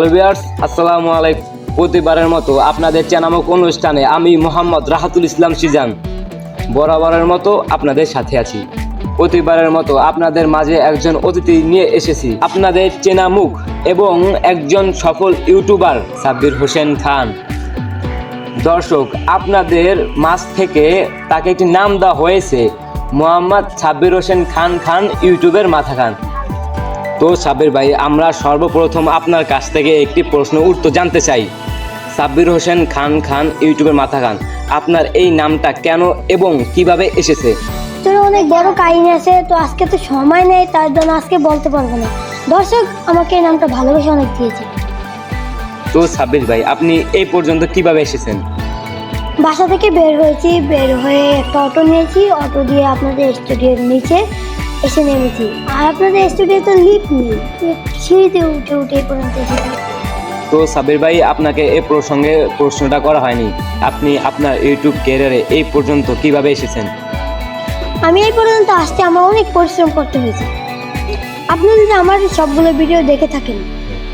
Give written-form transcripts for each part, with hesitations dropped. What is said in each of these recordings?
Hello viewers, আসসালামু আলাইকুম। প্রতিবারের মতো আপনাদের চেনামুখ অনুষ্ঠানে আমি মোহাম্মদ রাহাতুল ইসলাম সিজান বরাবরের মতো আপনাদের সাথে আছি। প্রতিবারের মতো আপনাদের মাঝে একজন অতিথি নিয়ে এসেছি, আপনাদের চেনামুখ এবং একজন সফল ইউটিউবার সাব্বির হোসেন খান। দর্শক, আপনাদের মাঝ থেকে তাকে একটি নাম দেওয়া হয়েছে মোহাম্মদ সাব্বির হোসেন খান ইউটিউবের মাথা খান। তো সাব্বির ভাই, আমরা সর্বপ্রথম আপনার কাছ থেকে একটি প্রশ্ন উত্তর জানতে চাই। সাব্বির হোসেন খান ইউটিউবের মাথা খান, আপনার এই নামটা কেন এবং কিভাবে এসেছে? তোর অনেক বড় কাহিনী আছে, তো আজকে তো সময় নেই, তার জন্য আজকে বলতে পারবো না। দর্শক আমাকে এই নামটা ভালোবেসে অনেক দিয়েছে। তো সাব্বির ভাই, আপনি এই পর্যন্ত কিভাবে এসেছেন? বাসা থেকে বের হয়েছি, বের হয়ে একটা অটো নিয়েছি, অটো দিয়ে আপনাদের স্টুডিওর নিচে এসে নেমেছি। আর আপনাদের স্টুডিওতে লিফট নেই, সিঁড়িতে উঠে উঠে পর্যন্ত এসেছি। তো সাব্বির ভাই, আপনাকে এই প্রসঙ্গে প্রশ্নটা করা হয়নি, আপনি আপনার ইউটিউব ক্যারিয়ারে এই পর্যন্ত কিভাবে এসেছেন? আমি এই পর্যন্ত আসতে আমার অনেক পরিশ্রম করতে হয়েছে। আপনি যদি আমার সবগুলো ভিডিও দেখে থাকেন,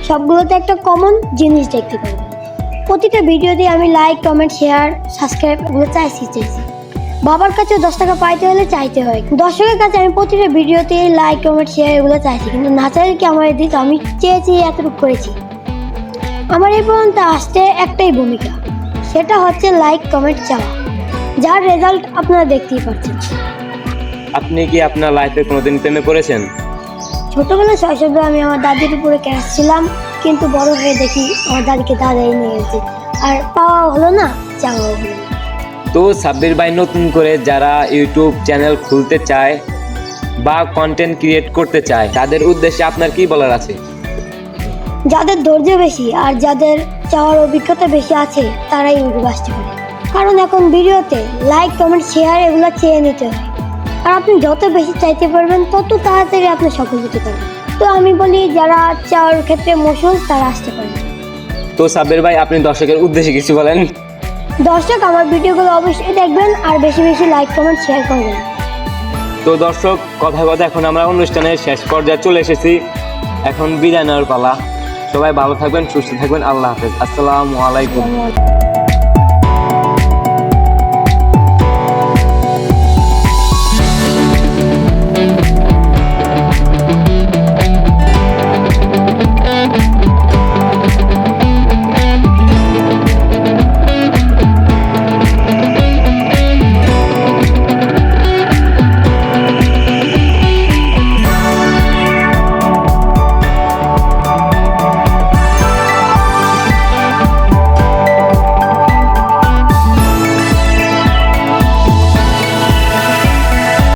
সবগুলোতে একটা কমন জিনিস দেখতে পাবেন। প্রতিটা ভিডিওতে আমি লাইক, কমেন্ট, শেয়ার, সাবস্ক্রাইব এগুলো চাইছি। বাবার কাছেও 10 টাকা পাইতে হলে চাইতে হয়। দর্শকের কাছে আমি প্রতিটা ভিডিওতে লাইক, কমেন্ট, শেয়ার এগুলো চাইছি, কিন্তু না চাইলে কি আমার দিত? আমি চেয়েছি, এতটুকু করেছি। আমার এই পর্যন্ত আসতে একটাই ভূমিকা, সেটা হচ্ছে লাইক, কমেন্ট চাওয়া, যার রেজাল্ট আপনারা দেখতেই পাচ্ছেন। আপনি কি আপনার লাইফে কোনোদিন প্রেমে পড়েছেন? ছোটবেলায় শৈশবে আমি আমার দাদির উপরে ক্যাশ ছিলাম, কিন্তু বড় হয়ে দেখি আমার দাদিকে দাদাই নিয়ে গেছে, আর পাওয়া হলো না, চাওয়াও হলো না। তো সাব্বির ভাই, নতুন করে যারা ইউটিউব চ্যানেল খুলতে চায় বা কন্টেন্ট ক্রিয়েট করতে চায়, তাদের উদ্দেশ্যে আপনার কি বলার আছে? যাদের ধৈর্য বেশি আর যাদের চাওয়ার অভিজ্ঞতা বেশি আছে, তারাই ইউটিউব আসতে পারে। কারণ এখন ভিডিওতে লাইক, কমেন্ট, শেয়ার এগুলো চেয়ে নিতে হয়, আর আপনি যত বেশি চাইতে পারবেন তত তাড়াতাড়ি আপনি সফল হতে পারবেন। তো আমি বলি, যারা চাওয়ার ক্ষেত্রে মশগুল তারা আসতে পারে। তো সাব্বির ভাই, আপনি দর্শকের উদ্দেশ্যে কিছু বলেন। দর্শক, আমার ভিডিওগুলো অবশ্যই দেখবেন আর বেশি বেশি লাইক, কমেন্ট, শেয়ার করবেন। তো দর্শক, কথা এখন আমরা অনুষ্ঠানের শেষ পর্যায়ে চলে এসেছি, এখন বিদায় নেওয়ার পালা। সবাই ভালো থাকবেন, সুস্থ থাকবেন, আল্লাহ হাফেজ, আসসালামু আলাইকুম।